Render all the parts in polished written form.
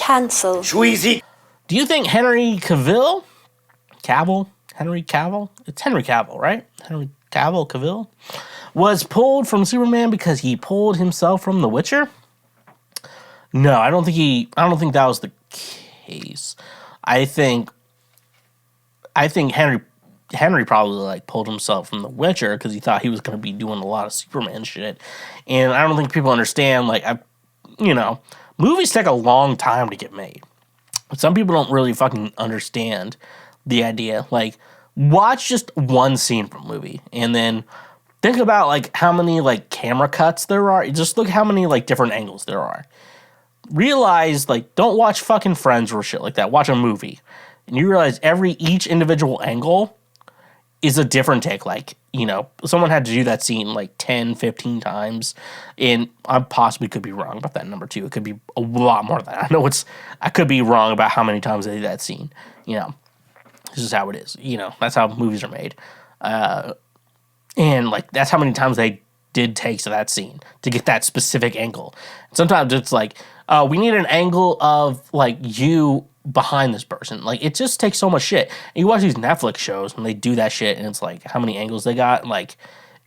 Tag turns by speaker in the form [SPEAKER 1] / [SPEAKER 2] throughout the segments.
[SPEAKER 1] Cancel.
[SPEAKER 2] Schweezy.
[SPEAKER 3] Do you think Henry Cavill? Henry Cavill? It's Henry Cavill, right? Henry Cavill was pulled from Superman because he pulled himself from The Witcher? No, I don't think that was the case. I think Henry probably like pulled himself from The Witcher because he thought he was going to be doing a lot of Superman shit. And I don't think people understand, like, movies take a long time to get made. Some people don't really fucking understand the idea. Like, watch just one scene from a movie and then think about, like, how many, like, camera cuts there are. Just look how many, like, different angles there are. Realize, like, don't watch fucking Friends or shit like that. Watch a movie. And you realize each individual angle is a different take. Like, someone had to do that scene like 10, 15 times. And I possibly could be wrong about that number too. It could be a lot more than that. I could be wrong about how many times they did that scene. This is how it is. That's how movies are made. And like, that's how many times they did takes of that scene to get that specific angle. Sometimes it's like, we need an angle of like you behind this person. Like, it just takes so much shit. And you watch these Netflix shows when they do that shit and it's like how many angles they got. Like,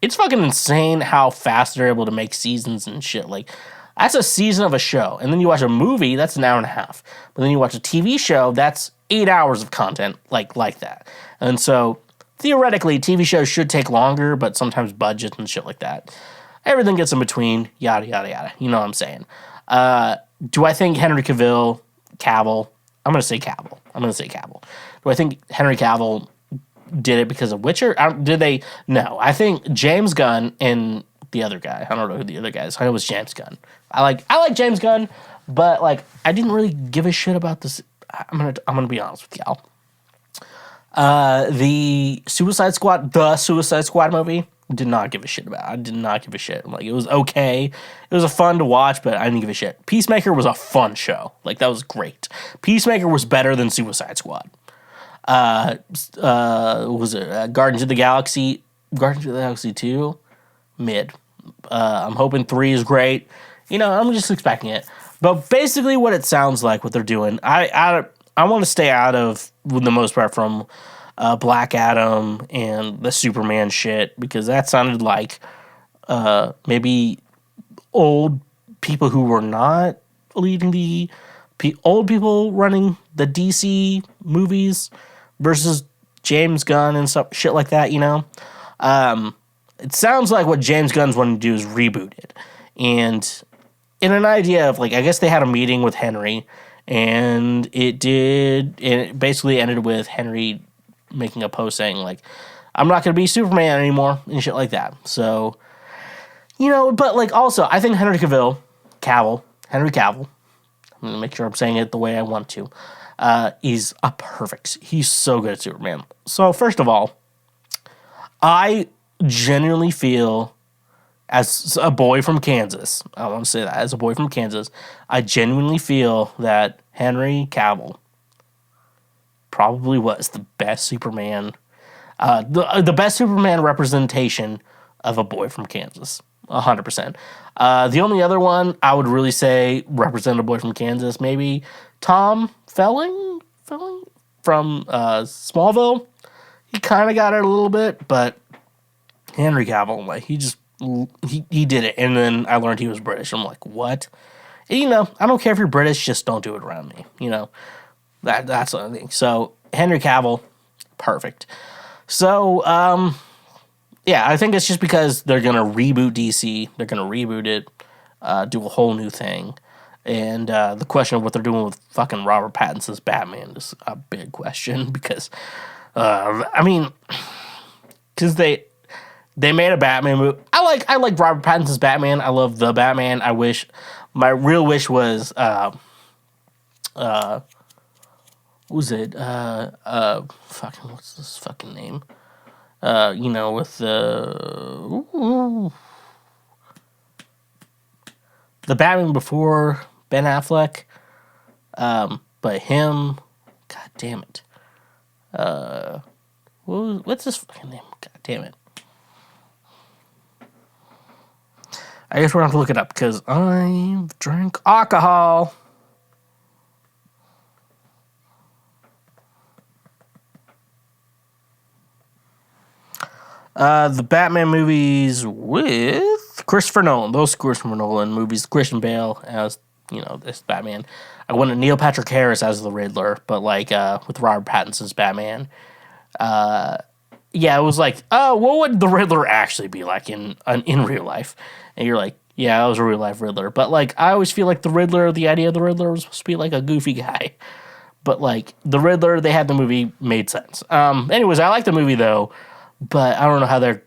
[SPEAKER 3] it's fucking insane how fast they're able to make seasons and shit. Like, that's a season of a show. And then you watch a movie, that's an hour and a half. But then you watch a TV show, that's 8 hours of content like that. And so theoretically, TV shows should take longer, but sometimes budgets and shit like that. Everything gets in between, yada, yada, yada. You know what I'm saying? Do I think Henry Cavill, I'm going to say Cavill. Do I think Henry Cavill did it because of Witcher? Did they? No. I think James Gunn and the other guy, I don't know who the other guy is. I know it was James Gunn. I like James Gunn, but like, I didn't really give a shit about this. I'm gonna be honest with y'all. The Suicide Squad movie, did not give a shit about. I did not give a shit. Like, it was okay. It was a fun to watch, but I didn't give a shit. Peacemaker was a fun show. Like, that was great. Peacemaker was better than Suicide Squad. Was it Guardians of the Galaxy 2? Mid. I'm hoping 3 is great. I'm just expecting it. But basically what it sounds like, what they're doing, I want to stay out of, for the most part, from Black Adam and the Superman shit, because that sounded like maybe old people who were not leading old people running the DC movies versus James Gunn and stuff, shit like that, It sounds like what James Gunn's wanting to do is reboot it. And in an idea of, like, I guess they had a meeting with Henry, and it basically ended with Henry making a post saying, like, I'm not going to be Superman anymore, and shit like that. So, but, like, also, I think Henry Cavill, I'm going to make sure I'm saying it the way I want to, he's so good at Superman. So, first of all, I genuinely feel, as a boy from Kansas, I want to say that, as a boy from Kansas, I genuinely feel that Henry Cavill probably was the best Superman, the best Superman representation of a boy from Kansas, 100%. The only other one I would really say represent a boy from Kansas, maybe Tom Felling from Smallville. He kind of got it a little bit, but Henry Cavill, like, he did it, and then I learned he was British. I'm like, what? And, I don't care if you're British, just don't do it around me. That's the thing. So, Henry Cavill, perfect. So, yeah, I think it's just because they're going to reboot DC. They're going to reboot it, do a whole new thing. And the question of what they're doing with fucking Robert Pattinson's Batman is a big question because, because they made a Batman movie. I like Robert Pattinson's Batman. I love the Batman. My real wish was, what's this fucking name? With the Batman before Ben Affleck. But him, god damn it. What's his fucking name? God damn it. I guess we're going to have to look it up because I drank alcohol. The Batman movies with Christopher Nolan. Those Christopher Nolan movies. Christian Bale as, this Batman. I wanted Neil Patrick Harris as the Riddler, but with Robert Pattinson's Batman. Yeah, it was like, what would the Riddler actually be like in real life? And you're like, yeah, that was a real life Riddler. But I always feel like the idea of the Riddler was supposed to be like a goofy guy. But the Riddler, they had the movie made sense. Anyways, I like the movie though, but I don't know how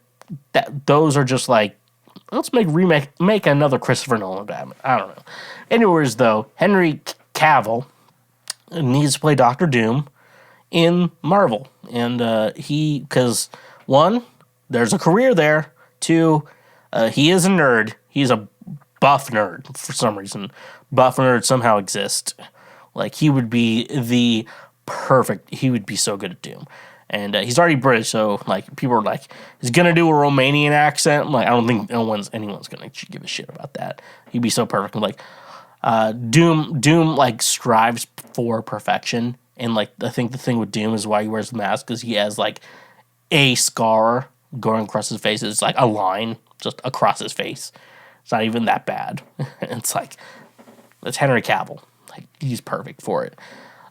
[SPEAKER 3] those are just let's make another Christopher Nolan Batman. I don't know. Anyways though, Henry Cavill needs to play Doctor Doom in Marvel. And because one, there's a career there. Two, he is a nerd. He's a buff nerd for some reason. Buff nerds somehow exist. He would be he would be so good at Doom. And he's already British, so people are he's gonna do a Romanian accent. I don't think anyone's gonna give a shit about that. He'd be so perfect. Doom strives for perfection. And I think the thing with Doom is why he wears the mask, because he has a scar going across his face. It's a line just across his face. It's not even that bad. It's it's Henry Cavill. He's perfect for it.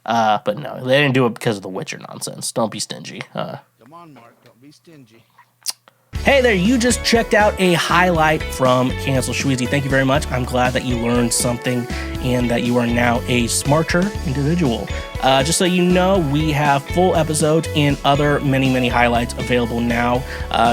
[SPEAKER 3] But no, they didn't do it because of the Witcher nonsense. Don't be stingy.
[SPEAKER 1] Come on, Mark. Don't be stingy.
[SPEAKER 3] Hey there, you just checked out a highlight from Cancel Schweezy. Thank you very much. I'm glad that you learned something and that you are now a smarter individual. Just so you know, we have full episodes and other many highlights available now.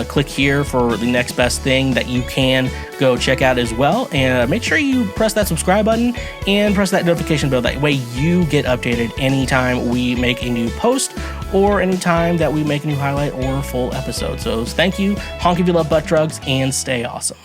[SPEAKER 3] Click here for the next best thing that you can go check out as well. And make sure you press that subscribe button and press that notification bell. That way you get updated anytime we make a new post or anytime that we make a new highlight or full episode. So thank you. Honk if you love butt drugs and stay awesome.